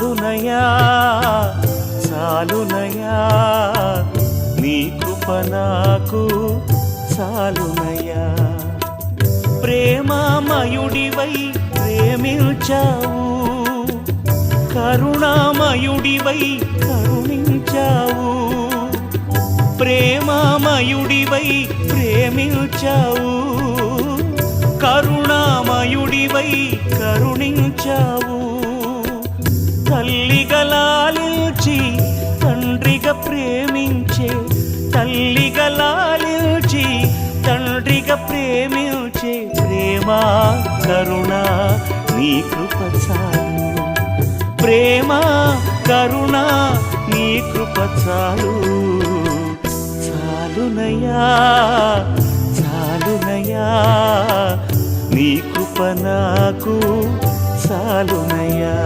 చాలునయా చాలునయా నీ కృప నాకు చాలునయా ప్రేమామయుడివై ప్రేమించావు కరుణామయుడివై కరుణించావు ప్రేమామయుడివై ప్రేమించావు కరుణామయుడివై కరుణించావు తల్లిగా లాలించి తండ్రిగా ప్రేమించే తల్లిగా లాలించి తండ్రిగా ప్రేమించే ప్రేమ కరుణ నీ కృప చాలు ప్రేమ కరుణ నీ కృప చాలు చాలునయా చాలునయా నీ కృప నాకు చాలునయా